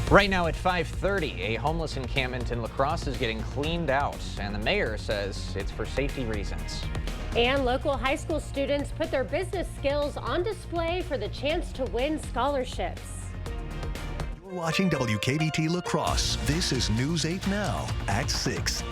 Right now at 5:30, a homeless encampment in La Crosse is getting cleaned out, and the mayor says it's for safety reasons. And local high school students put their business skills on display for the chance to win scholarships. You're watching WKBT La Crosse. This is News 8 Now at 6.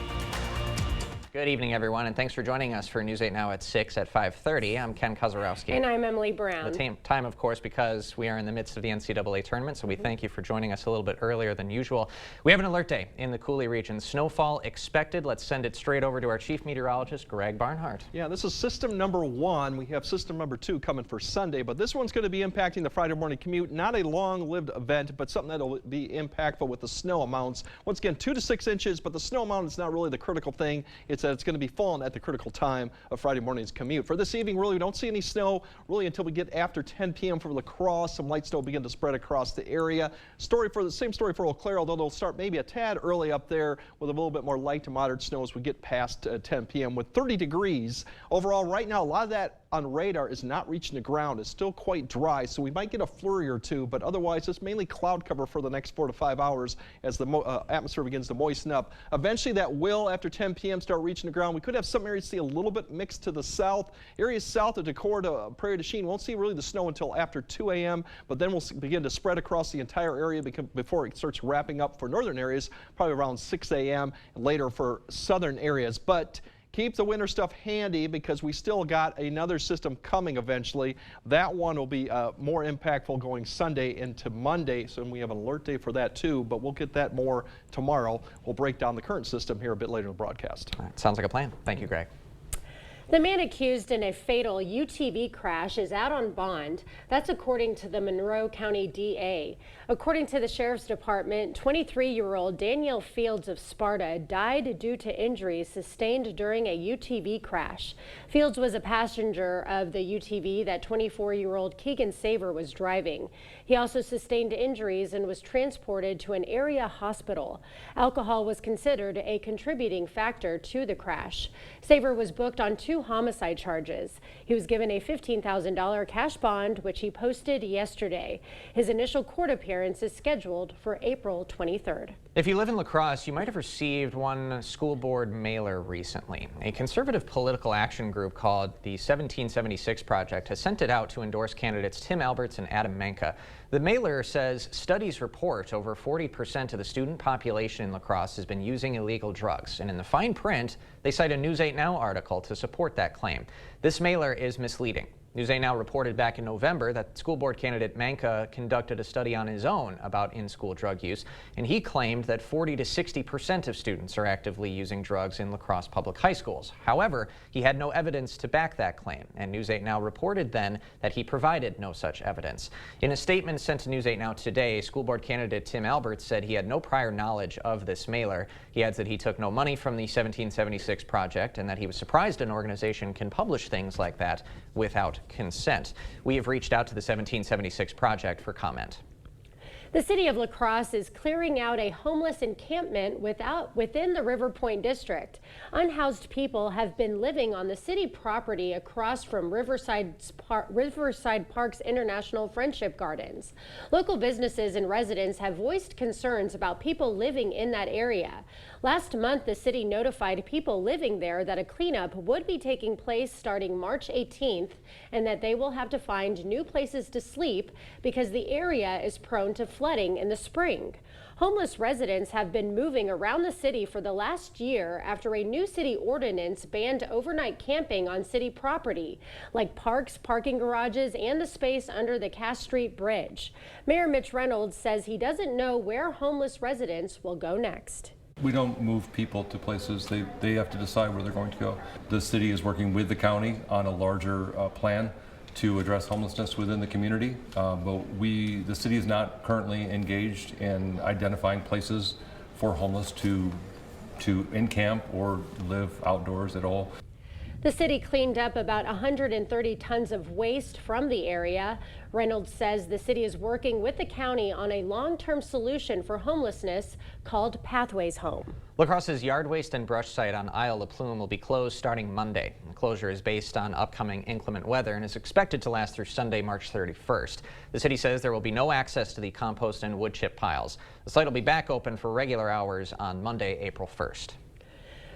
Good evening, everyone, and thanks for joining us for News 8 Now at 6 at 5:30. I'm Ken Kozarowski. And I'm Emily Brown. The time, of course, because we are in the midst of the NCAA tournament, so we thank you for joining us a little bit earlier than usual. We have an alert day in the Coulee region. Snowfall expected. Let's send it straight over to our chief meteorologist, Greg Barnhart. Yeah, this is system number 1. We have system number 2 coming for Sunday, but this one's going to be impacting the Friday morning commute. Not a long-lived event, but something that'll be impactful with the snow amounts. Once again, 2 to 6 inches, but the snow amount is not really the critical thing. It's that it's going to be falling at the critical time of Friday morning's commute. For this evening, really, we don't see any snow really until we get after 10 p.m. for La Crosse. Some light snow will begin to spread across the area. Same story for Eau Claire, although they'll start maybe a tad early up there with a little bit more light to moderate snow as we get past 10 p.m. with 30 degrees. Overall, right now, a lot of that on radar is not reaching the ground. It's still quite dry, so we might get a flurry or two, but otherwise it's mainly cloud cover for the next 4 to 5 hours as the atmosphere begins to moisten up. Eventually that will, after 10 p.m., start reaching the ground. We could have some areas see a little bit mixed to the south. Areas south of Decorah to Prairie du Chien won't see really the snow until after 2 a.m., but then we'll begin to spread across the entire area before it starts wrapping up for northern areas, probably around 6 a.m. and later for southern areas. But keep the winter stuff handy because we still got another system coming eventually. That one will be more impactful going Sunday into Monday, so we have an alert day for that too, but we'll get that more tomorrow. We'll break down the current system here a bit later in the broadcast. All right, sounds like a plan. Thank you, Greg. The man accused in a fatal UTV crash is out on bond. That's according to the Monroe County DA. According to the Sheriff's Department, 23-year-old Danielle Fields of Sparta died due to injuries sustained during a UTV crash. Fields was a passenger of the UTV that 24-year-old Keegan Saver was driving. He also sustained injuries and was transported to an area hospital. Alcohol was considered a contributing factor to the crash. Saver was booked on 2 homicide charges. He was given a $15,000 cash bond, which he posted yesterday. His initial court appearance is scheduled for April 23rd. If you live in La Crosse, you might have received one school board mailer recently. A conservative political action group called the 1776 Project has sent it out to endorse candidates Tim Alberts and Adam Menka. The mailer says studies report over 40% of the student population in La Crosse has been using illegal drugs. And in the fine print, they cite a News 8 Now article to support that claim. This mailer is misleading. News 8 Now reported back in November that school board candidate Menka conducted a study on his own about in-school drug use, and he claimed that 40 to 60% of students are actively using drugs in La Crosse public high schools. However, he had no evidence to back that claim, and News 8 Now reported then that he provided no such evidence. In a statement sent to News 8 Now today, school board candidate Tim Alberts said he had no prior knowledge of this mailer. He adds that he took no money from the 1776 Project and that he was surprised an organization can publish things like that without consent. We have reached out to the 1776 Project for comment. The city of La Crosse is clearing out a homeless encampment within the River Point district. Unhoused people have been living on the city property across from Riverside Park's International Friendship Gardens. Local businesses and residents have voiced concerns about people living in that area. Last month, the city notified people living there that a cleanup would be taking place starting March 18th and that they will have to find new places to sleep because the area is prone to flooding in the spring. Homeless residents have been moving around the city for the last year after a new city ordinance banned overnight camping on city property, like parks, parking garages, and the space under the Cass Street Bridge. Mayor Mitch Reynolds says he doesn't know where homeless residents will go next. We don't move people to places. They have to decide where they're going to go. The city is working with the county on a larger plan to address homelessness within the community, but the city is not currently engaged in identifying places for homeless to encamp or live outdoors at all. The The city cleaned up about 130 tons of waste from the area. Reynolds says the city is working with the county on a long-term solution for homelessness called Pathways Home. La Crosse's yard waste and brush site on Isle La Plume will be closed starting Monday. The closure is based on upcoming inclement weather and is expected to last through Sunday, March 31st. The city says there will be no access to the compost and wood chip piles. The site will be back open for regular hours on Monday, April 1st.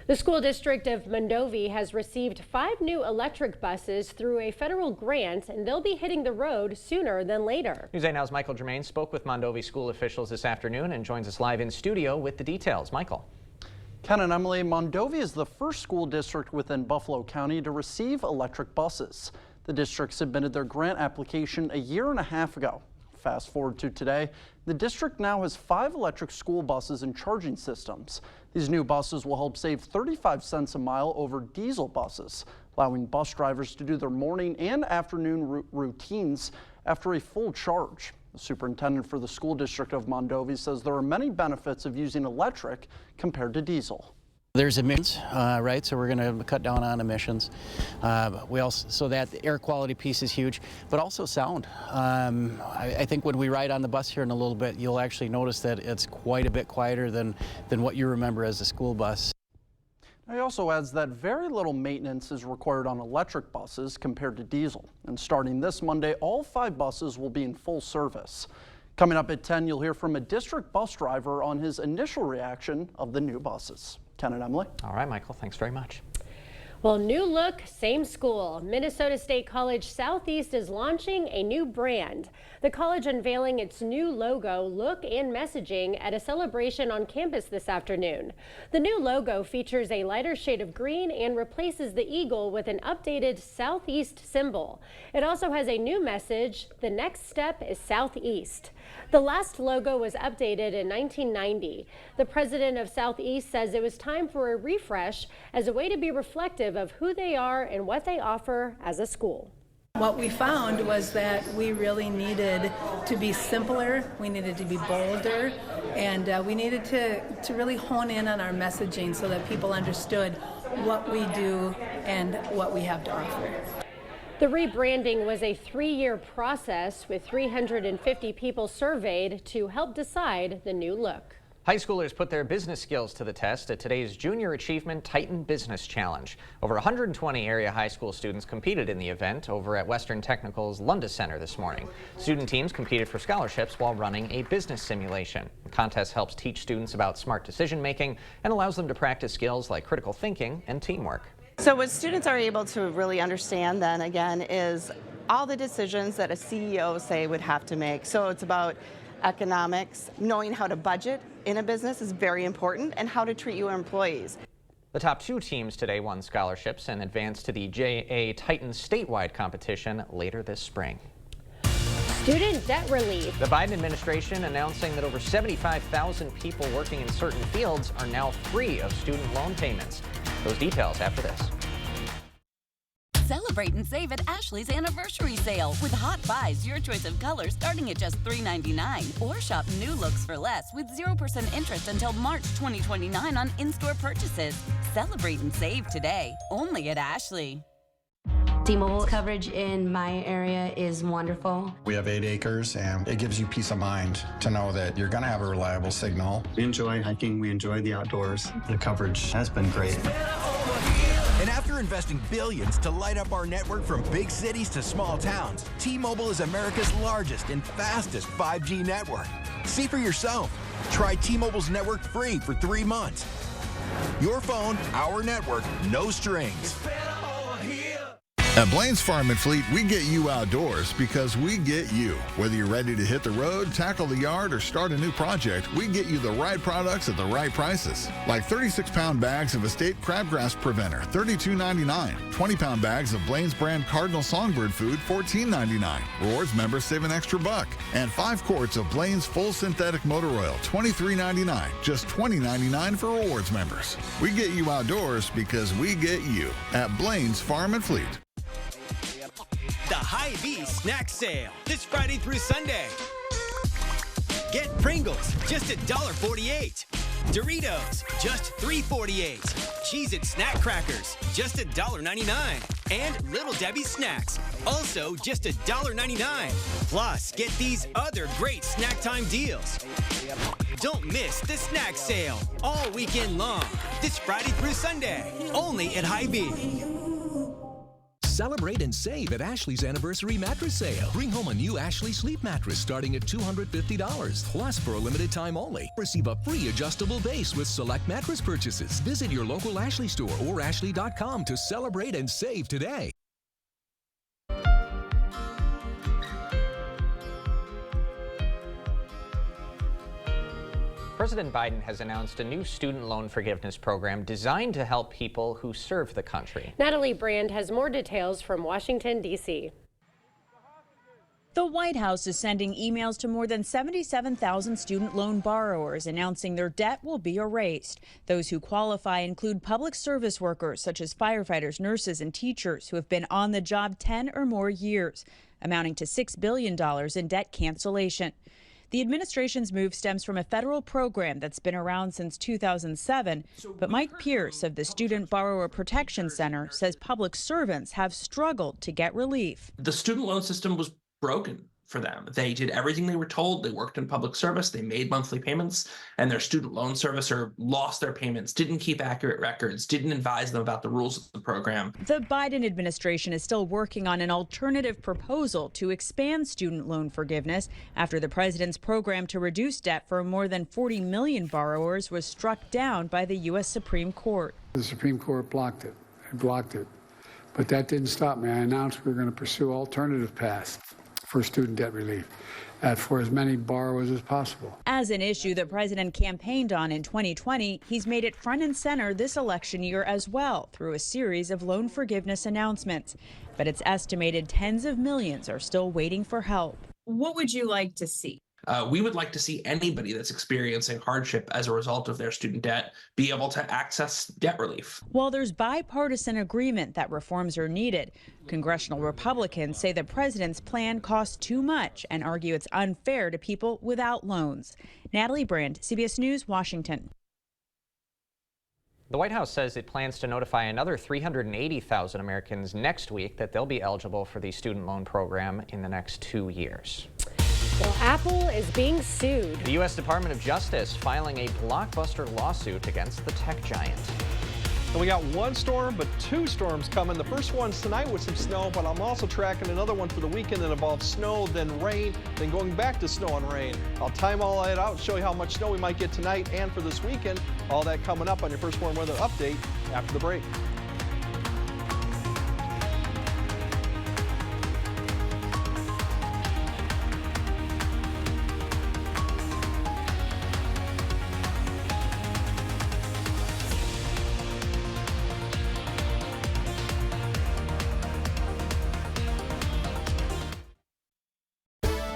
The school district of Mondovi has received 5 new electric buses through a federal grant, and they'll be hitting the road sooner than later. News 8 Now's Michael Germain spoke with Mondovi school officials this afternoon and joins us live in studio with the details. Michael. Ken and Emily, Mondovi is the first school district within Buffalo County to receive electric buses. The district submitted their grant application a year and a half ago. Fast forward to today, the district now has 5 electric school buses and charging systems. These new buses will help save 35 cents a mile over diesel buses, allowing bus drivers to do their morning and afternoon routines after a full charge. The superintendent for the school district of Mondovi says there are many benefits of using electric compared to diesel. There's emissions, right? So we're going to cut down on emissions. We also, so that the air quality piece is huge, but also sound. I think when we ride on the bus here in a little bit, you'll actually notice that it's quite a bit quieter than what you remember as a school bus. He also adds that very little maintenance is required on electric buses compared to diesel. And starting this Monday, all 5 buses will be in full service. Coming up at 10, you'll hear from a district bus driver on his initial reaction of the new buses. Ken and Emily. All right, Michael, thanks very much. Well, new look, same school. Minnesota State College Southeast is launching a new brand. The college unveiling its new logo, look, and messaging at a celebration on campus this afternoon. The new logo features a lighter shade of green and replaces the eagle with an updated Southeast symbol. It also has a new message, the next step is Southeast. The last logo was updated in 1990. The president of Southeast says it was time for a refresh as a way to be reflective of who they are and what they offer as a school. What we found was that we really needed to be simpler, we needed to be bolder, and we needed to really hone in on our messaging so that people understood what we do and what we have to offer. The rebranding was a 3-year process with 350 people surveyed to help decide the new look. High schoolers put their business skills to the test at today's Junior Achievement Titan Business Challenge. Over 120 area high school students competed in the event over at Western Technical's Lunda Center this morning. Student teams competed for scholarships while running a business simulation. The contest helps teach students about smart decision making and allows them to practice skills like critical thinking and teamwork. So what students are able to really understand then again is all the decisions that a CEO say would have to make. So it's about economics, knowing how to budget in a business is very important, and how to treat your employees. The top 2 teams today won scholarships and advanced to the JA Titan statewide competition later this spring. Student debt relief. The Biden administration announcing that over 75,000 people working in certain fields are now free of student loan payments. Those details after this. Celebrate and save at Ashley's anniversary sale with hot buys, your choice of colors starting at just $3.99. Or shop new looks for less with 0% interest until March 2029 on in-store purchases. Celebrate and save today, only at Ashley. T-Mobile coverage in my area is wonderful. We have 8 acres, and it gives you peace of mind to know that you're going to have a reliable signal. We enjoy hiking, we enjoy the outdoors. The coverage has been great. And after investing billions to light up our network from big cities to small towns, T-Mobile is America's largest and fastest 5G network. See for yourself. Try T-Mobile's network free for 3 months. Your phone, our network, no strings. At Blaine's Farm and Fleet, we get you outdoors because we get you. Whether you're ready to hit the road, tackle the yard, or start a new project, we get you the right products at the right prices. Like 36-pound bags of Estate Crabgrass Preventer, $32.99. 20-pound bags of Blaine's brand Cardinal Songbird food, $14.99. Rewards members save an extra $1. And 5 quarts of Blaine's Full Synthetic Motor Oil, $23.99. Just $20.99 for rewards members. We get you outdoors because we get you at Blaine's Farm and Fleet. The Hy-Vee Snack Sale this Friday through Sunday. Get Pringles, just $1.48. Doritos, just $3.48. Cheez-It Snack Crackers, just $1.99. And Little Debbie Snacks, also just $1.99. Plus, get these other great snack time deals. Don't miss the snack sale all weekend long. This Friday through Sunday, only at Hy-Vee. Celebrate and save at Ashley's Anniversary Mattress Sale. Bring home a new Ashley Sleep Mattress starting at $250. Plus, for a limited time only, receive a free adjustable base with select mattress purchases. Visit your local Ashley store or ashley.com to celebrate and save today. President Biden has announced a new student loan forgiveness program designed to help people who serve the country. Natalie Brand has more details from Washington, D.C. The White House is sending emails to more than 77,000 student loan borrowers announcing their debt will be erased. Those who qualify include public service workers such as firefighters, nurses, and teachers who have been on the job 10 or more years, amounting to $6 billion in debt cancellation. The administration's move stems from a federal program that's been around since 2007, but Mike Pierce of the Student Borrower Protection Center says public servants have struggled to get relief. The student loan system was broken for them. They did everything they were told. They worked in public service. They made monthly payments, and their student loan servicer lost their payments, didn't keep accurate records, didn't advise them about the rules of the program. The Biden administration is still working on an alternative proposal to expand student loan forgiveness after the president's program to reduce debt for more than 40 million borrowers was struck down by the U.S. Supreme Court. The Supreme Court blocked it. It blocked it. But that didn't stop me. I announced we were going to pursue alternative paths for student debt relief for as many borrowers as possible. As an issue the president campaigned on in 2020, he's made it front and center this election year as well through a series of loan forgiveness announcements. But it's estimated tens of millions are still waiting for help. What would you like to see? We would like to see anybody that's experiencing hardship as a result of their student debt be able to access debt relief. While there's bipartisan agreement that reforms are needed, congressional Republicans say the president's plan costs too much and argue it's unfair to people without loans. Natalie Brand, CBS News, Washington. The White House says it plans to notify another 380,000 Americans next week that they'll be eligible for the student loan program in the next 2 years. Well, Apple is being sued. The U.S. Department of Justice filing a blockbuster lawsuit against the tech giant. And we got one storm, but two storms coming. The first one's tonight with some snow, but I'm also tracking another one for the weekend that involves snow, then rain, then going back to snow and rain. I'll time all that out, show you how much snow we might get tonight and for this weekend. All that coming up on your First Warn Weather Update after the break.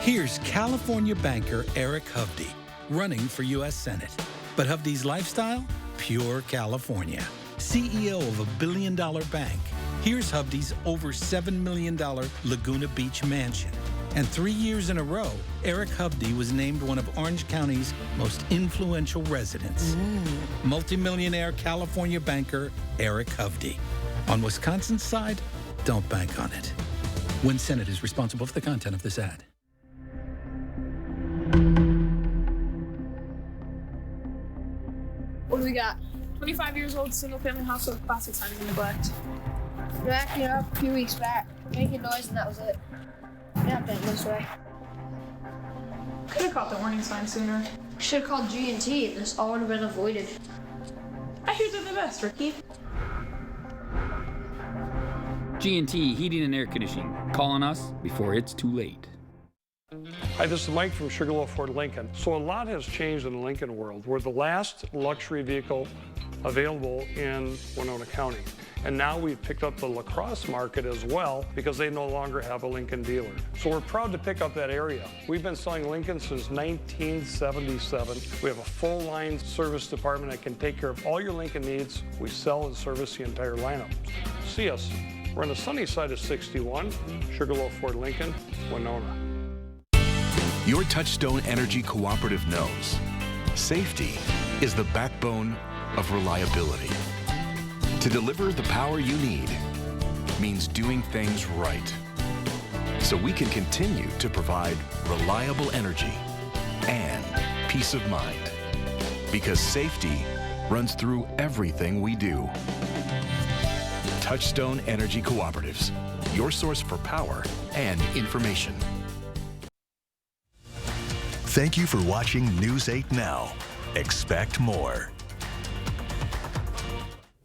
Here's California banker Eric Hovde running for U.S. Senate. But Hovde's lifestyle? Pure California. CEO of $1 billion bank. Here's Hovde's over $7 million Laguna Beach mansion. And 3 years in a row, Eric Hovde was named one of Orange County's most influential residents. Multimillionaire California banker Eric Hovde. On Wisconsin's side, don't bank on it. Win Senate is responsible for the content of this ad. What do we got? 25 years old, single-family house with classic signs of neglect. We acted up a few weeks back, making noise, and that was it. Yeah, been this way. Could have caught the warning sign sooner. Should have called G&T, and this all would have been avoided. I hear they're the best, Ricky. G&T Heating and Air Conditioning. Call on us before it's too late. Hi, this is Mike from Sugarloaf Ford Lincoln. So a lot has changed in the Lincoln world. We're the last luxury vehicle available in Winona County. And now we've picked up the La Crosse market as well because they no longer have a Lincoln dealer. So we're proud to pick up that area. We've been selling Lincoln since 1977. We have a full line service department that can take care of all your Lincoln needs. We sell and service the entire lineup. See us. We're on the sunny side of 61, Sugarloaf Ford Lincoln, Winona. Your Touchstone Energy Cooperative knows safety is the backbone of reliability. To deliver the power you need means doing things right, so we can continue to provide reliable energy and peace of mind, because safety runs through everything we do. Touchstone Energy Cooperatives, your source for power and information. Thank you for watching News 8 Now. Expect more.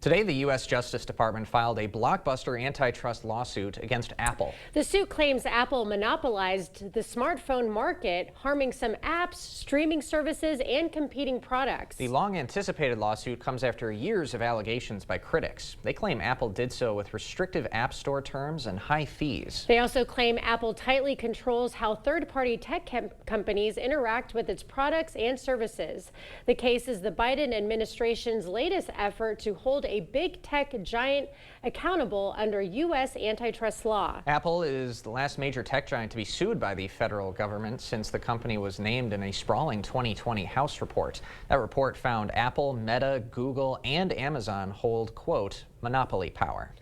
Today, the U.S. Justice Department filed a blockbuster antitrust lawsuit against Apple. The suit claims Apple monopolized the smartphone market, harming some apps, streaming services, and competing products. The long-anticipated lawsuit comes after years of allegations by critics. They claim Apple did so with restrictive App Store terms and high fees. They also claim Apple tightly controls how third-party tech companies interact with its products and services. The case is the Biden administration's latest effort to hold a big tech giant accountable under U.S. antitrust law. Apple is the last major tech giant to be sued by the federal government since the company was named in a sprawling 2020 House report. That report found Apple, Meta, Google, and Amazon hold, quote, monopoly power.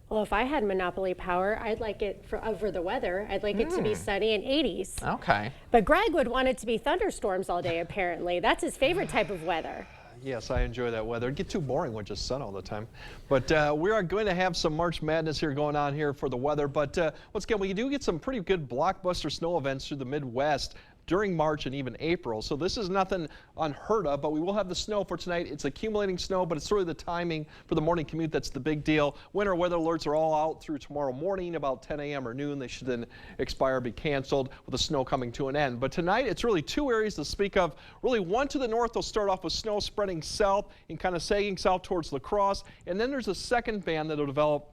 Well, if I had monopoly power, I'd like it over the weather. I'd like it to be sunny and 80s. Okay. But Greg would want it to be thunderstorms all day, apparently. That's his favorite type of weather. Yes, I enjoy that weather. It'd get too boring with just sun all the time. But we are going to have some March Madness here going on here for the weather. But once again, we do get some pretty good blockbuster snow events through the Midwest during March and even April. So this is nothing unheard of, but we will have the snow for tonight. It's accumulating snow, but it's really the timing for the morning commute that's the big deal. Winter weather alerts are all out through tomorrow morning about 10 a.m. or noon. They should then expire, be canceled with the snow coming to an end. But tonight it's really two areas to speak of. Really one to the north, they'll start off with snow spreading south and kind of sagging south towards La Crosse. And then there's a second band that'll develop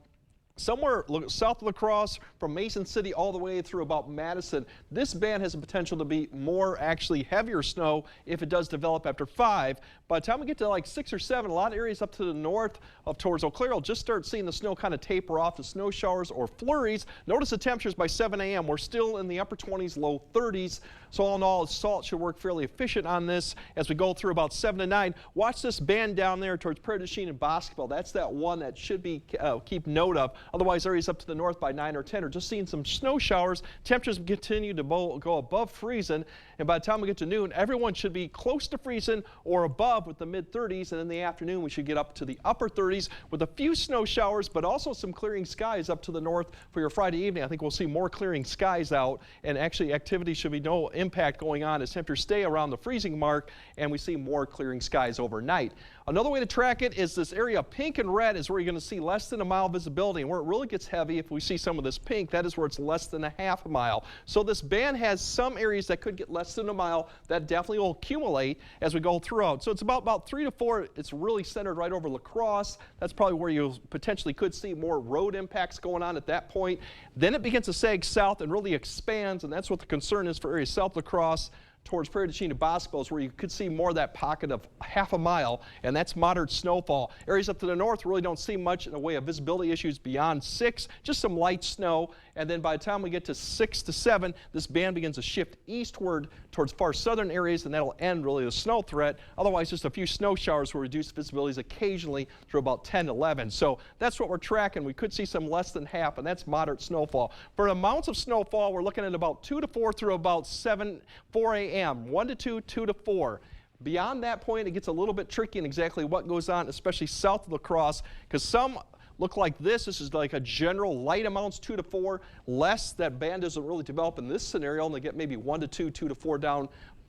somewhere south of La Crosse from Mason City all the way through about Madison. This band has the potential to be more actually heavier snow if it does develop after 5. By the time we get to like 6 or 7, a lot of areas up to the north of towards Eau Claire will just start seeing the snow kind of taper off to snow showers or flurries. Notice the temperatures by 7 a.m. We're still in the upper 20s, low 30s. So all in all, salt should work fairly efficient on this as we go through about 7 to 9. Watch this band down there towards Prairie du Chien and Bosqueville. That's that one that should be keep note of. Otherwise, areas up to the north by 9 or 10 are just seeing some snow showers. Temperatures continue to go above freezing. And by the time we get to noon, everyone should be close to freezing or above with the mid-30s. And in the afternoon, we should get up to the upper 30s with a few snow showers, but also some clearing skies up to the north for your Friday evening. I think we'll see more clearing skies out, and actually activity should be no impact going on as temperatures stay around the freezing mark, and we see more clearing skies overnight. Another way to track it is this area pink and red is where you're going to see less than a mile visibility, and where it really gets heavy, if we see some of this pink, that is where it's less than a half a mile. So this band has some areas that could get less than a mile. That definitely will accumulate as we go throughout. So it's about 3 to 4. It's really centered right over La Crosse. That's probably where you potentially could see more road impacts going on at that point. Then it begins to sag south and really expands, and that's what the concern is for areas south La Crosse towards Prairie du Chien to Bosqueville, where you could see more of that pocket of half a mile, and that's moderate snowfall. Areas up to the north really don't see much in the way of visibility issues beyond 6, just some light snow. And then by the time we get to 6 to 7, this band begins to shift eastward towards far southern areas, and that'll end really the snow threat. Otherwise, just a few snow showers will reduce visibilities occasionally through about 10 to 11. So that's what we're tracking. We could see some less than half, and that's moderate snowfall. For amounts of snowfall, we're looking at about 2 to 4 through about 4 a.m., 1 to 2, 2 to 4. Beyond that point, it gets a little bit tricky in exactly what goes on, especially south of La Crosse, because some look like this. This is like a general light amounts, 2 to 4. Less, that band doesn't really develop in this scenario, and they get maybe 1 to 2, 2 to 4 down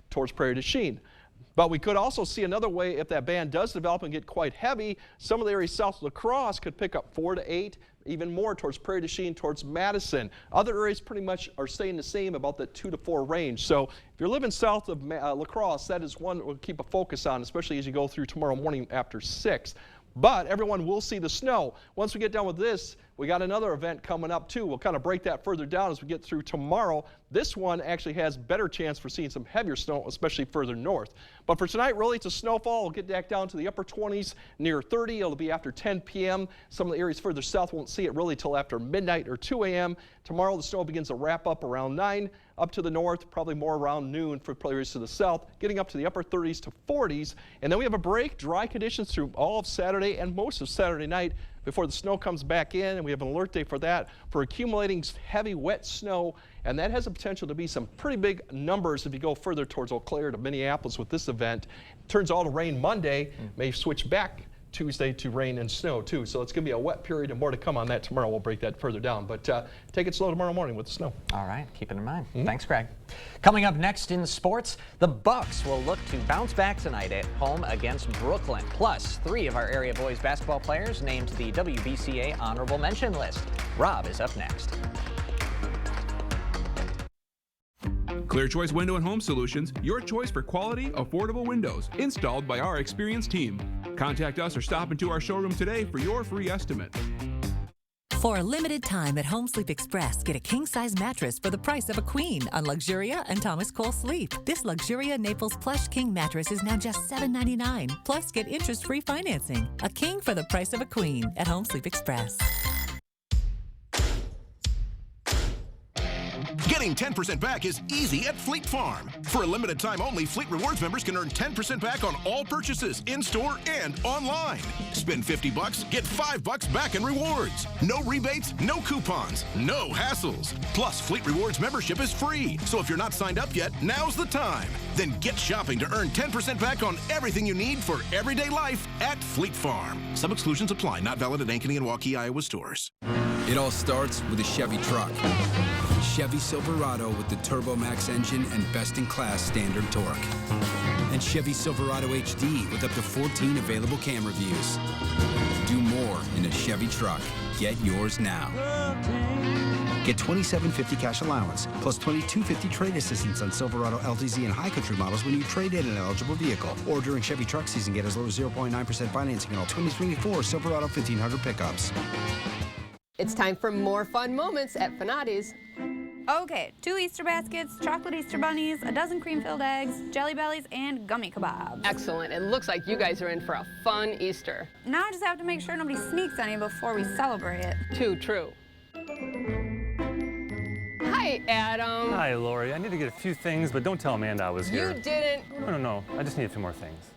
towards Prairie du Chien. But we could also see another way if that band does develop and get quite heavy. Some of the areas south of La Crosse could pick up 4 to 8, even more towards Prairie du Chien, towards Madison. Other areas pretty much are staying the same, about the 2 to 4 range. So if you're living south of La Crosse, that is one we'll keep a focus on, especially as you go through tomorrow morning after 6. But everyone will see the snow. Once we get done with this, We got another event coming up too. We'll kind of break that further down as we get through tomorrow. This one actually has better chance for seeing some heavier snow, especially further north. But for tonight, really, it's a snowfall. We'll get back down to the upper 20s, near 30. It'll be after 10 p.m. Some of the areas further south won't see it really till after midnight or 2 a.m. Tomorrow, the snow begins to wrap up around 9. Up to the north, probably more around noon for areas to the south, getting up to the upper 30s to 40s. And then we have a break, dry conditions through all of Saturday and most of Saturday night before the snow comes back in, and we have an alert day for that, for accumulating heavy, wet snow, and that has the potential to be some pretty big numbers if you go further towards Eau Claire to Minneapolis with this event. Turns all to rain Monday, may switch back Tuesday to rain and snow too. So it's going to be a wet period and more to come on that tomorrow. We'll break that further down, but take it slow tomorrow morning with the snow. All right, keep it in mind. Thanks, Greg. Coming up next in sports, the Bucks will look to bounce back tonight at home against Brooklyn. Plus, 3 of our area boys basketball players named to the WBCA honorable mention list. Rob is up next. Clear Choice Window and Home Solutions, your choice for quality, affordable windows, installed by our experienced team. Contact us or stop into our showroom today for your free estimate. For a limited time at Home Sleep Express, get a king-size mattress for the price of a queen on Luxuria and Thomas Cole Sleep. This Luxuria Naples Plush King mattress is now just $7.99. Plus, get interest-free financing. A king for the price of a queen at Home Sleep Express. Getting 10% back is easy at Fleet Farm. For a limited time only, Fleet Rewards members can earn 10% back on all purchases in-store and online. Spend $50, get $5 back in rewards. No rebates, no coupons, no hassles. Plus, Fleet Rewards membership is free. So if you're not signed up yet, now's the time. Then get shopping to earn 10% back on everything you need for everyday life at Fleet Farm. Some exclusions apply. Not valid at Ankeny and Waukee, Iowa stores. It all starts with a Chevy truck. Chevy Silverado with the Turbo Max engine and best-in-class standard torque. And Chevy Silverado HD with up to 14 available camera views. Do more in a Chevy truck. Get yours now. Get $2,750 cash allowance, plus $2,250 trade assistance on Silverado, LTZ, and High Country models when you trade in an eligible vehicle. Or during Chevy truck season, get as low as 0.9% financing on all 2024 Silverado 1500 pickups. It's time for more fun moments at Fanati's. Okay, 2 Easter baskets, chocolate Easter bunnies, a dozen cream-filled eggs, jelly bellies, and gummy kebabs. Excellent. It looks like you guys are in for a fun Easter. Now I just have to make sure nobody sneaks any before we celebrate. Too true. Hi, Adam. Hi, Lori. I need to get a few things, but don't tell Amanda I was here. You didn't. No. I just need a few more things.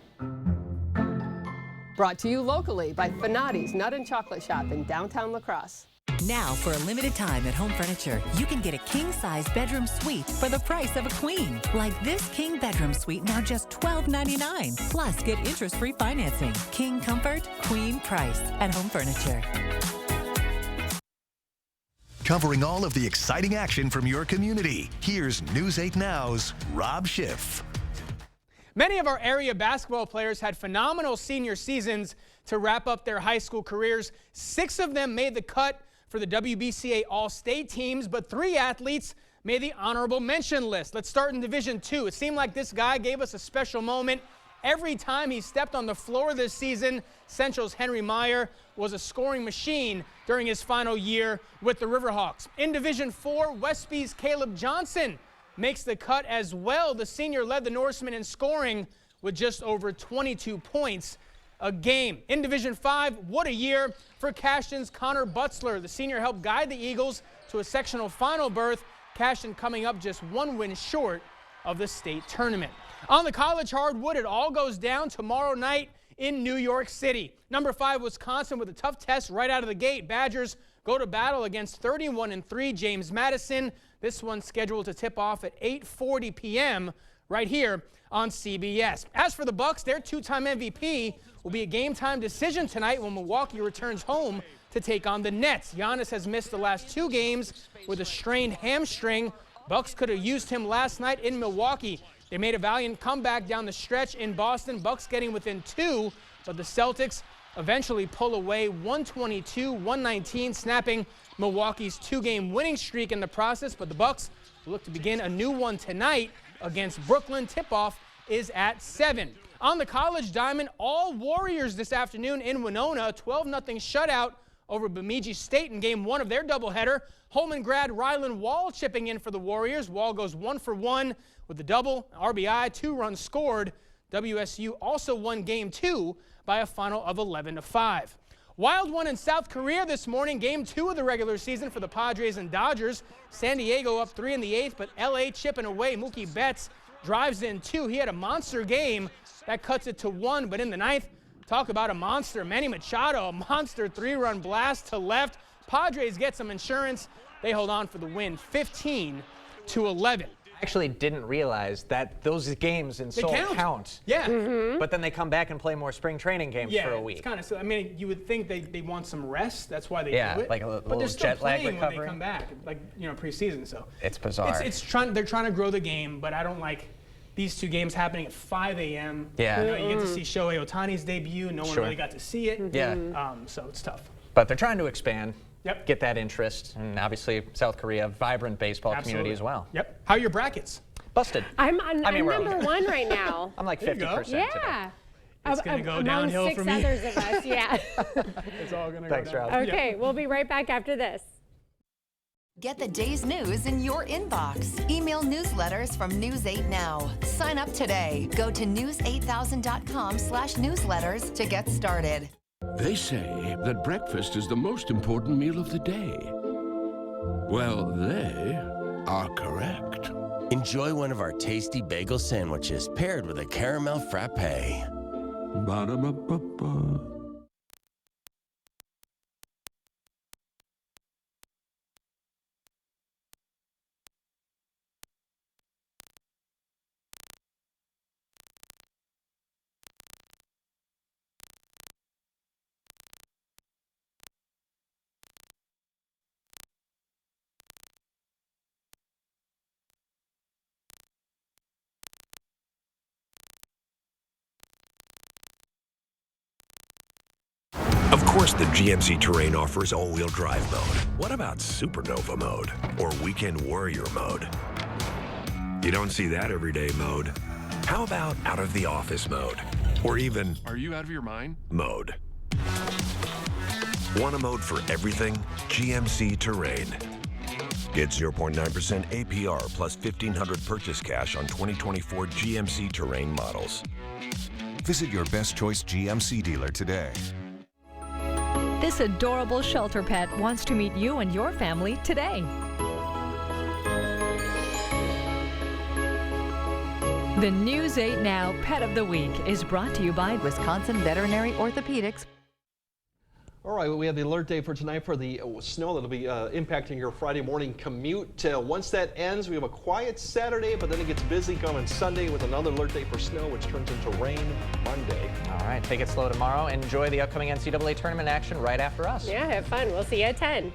Brought to you locally by Fanati's Nut and Chocolate Shop in downtown La Crosse. Now, for a limited time at Home Furniture, you can get a king-size bedroom suite for the price of a queen. Like this king bedroom suite, now just $12.99. Plus, get interest-free financing. King comfort, queen price at Home Furniture. Covering all of the exciting action from your community, here's News 8 Now's Rob Schiff. Many of our area basketball players had phenomenal senior seasons to wrap up their high school careers. 6 of them made the cut for the WBCA All-State teams, but 3 athletes made the honorable mention list. Let's start in Division II. It seemed like this guy gave us a special moment. Every time he stepped on the floor this season, Central's Henry Meyer was a scoring machine during his final year with the Riverhawks. In Division IV, Westby's Caleb Johnson makes the cut as well. The senior led the Norsemen in scoring with just over 22 points a game. In Division V, what a year for Cashton's Connor Butzler. The senior helped guide the Eagles to a sectional final berth. Cashton coming up just 1 win short of the state tournament. On the college hardwood, it all goes down tomorrow night in New York City. Number 5, Wisconsin with a tough test right out of the gate. Badgers go to battle against 31-3 James Madison. This one's scheduled to tip off at 8:40 p.m. right here on CBS. As for the Bucks, their 2-time MVP will be a game-time decision tonight when Milwaukee returns home to take on the Nets. Giannis has missed the last 2 games with a strained hamstring. Bucks could have used him last night in Milwaukee. They made a valiant comeback down the stretch in Boston. Bucks getting within 2, but the Celtics eventually pull away 122-119, snapping Milwaukee's 2-game winning streak in the process. But the Bucks will look to begin a new one tonight against Brooklyn. Tip-off is at 7. On the college diamond, all Warriors this afternoon in Winona. 12-0 shutout over Bemidji State in Game 1 of their doubleheader. Holman grad Rylan Wall chipping in for the Warriors. Wall goes 1 for 1 with the double, RBI, 2 runs scored. WSU also won Game 2 by a final of 11-5. Wild one in South Korea this morning, Game 2 of the regular season for the Padres and Dodgers. San Diego up 3 in the 8th, but LA chipping away. Mookie Betts drives in 2. He had a monster game. That cuts it to 1, but in the 9th, talk about a monster. Manny Machado, a monster 3-run blast to left. Padres get some insurance. They hold on for the win, 15-11. I actually didn't realize that those games in Seoul count. Yeah. But then they come back and play more spring training games for a week. It's kind of, I mean, you would think they want some rest. That's why they do it. Like a but little they're still jet lag playing recovery. when they come back, like, you know, preseason. So it's bizarre. They're trying to grow the game, but I don't like these 2 games happening at 5 a.m. Yeah. You know, you get to see Shohei Ohtani's debut. No one really got to see it. Yeah. So it's tough. But they're trying to expand. Yep. Get that interest, and obviously South Korea, vibrant baseball community as well. Yep. How are your brackets? Busted. I'm we're number 1 right now. I'm like 50%. Yeah. It's going to go among downhill 6 for me. others of us, yeah. It's all going to Thanks, go down. Rob. Okay, we'll be right back after this. Get the day's news in your inbox. Email newsletters from News 8 Now. Sign up today. Go to news8000.com/newsletters to get started. They say that breakfast is the most important meal of the day. Well, they are correct. Enjoy one of our tasty bagel sandwiches paired with a caramel frappe. Ba-da-ba-ba-ba. Of course, the GMC Terrain offers all-wheel drive mode. What about Supernova mode or Weekend Warrior mode? You don't see that everyday mode. How about out of the office mode? Or even... Are you out of your mind? Mode. Want a mode for everything? GMC Terrain. Get 0.9% APR plus $1,500 purchase cash on 2024 GMC Terrain models. Visit your Best Choice GMC dealer today. This adorable shelter pet wants to meet you and your family today. The News 8 Now Pet of the Week is brought to you by Wisconsin Veterinary Orthopedics. All right, we have the alert day for tonight for the snow that'll be impacting your Friday morning commute. Once that ends, we have a quiet Saturday, but then it gets busy coming Sunday with another alert day for snow, which turns into rain Monday. All right, take it slow tomorrow. Enjoy the upcoming NCAA tournament action right after us. Yeah, have fun. We'll see you at 10.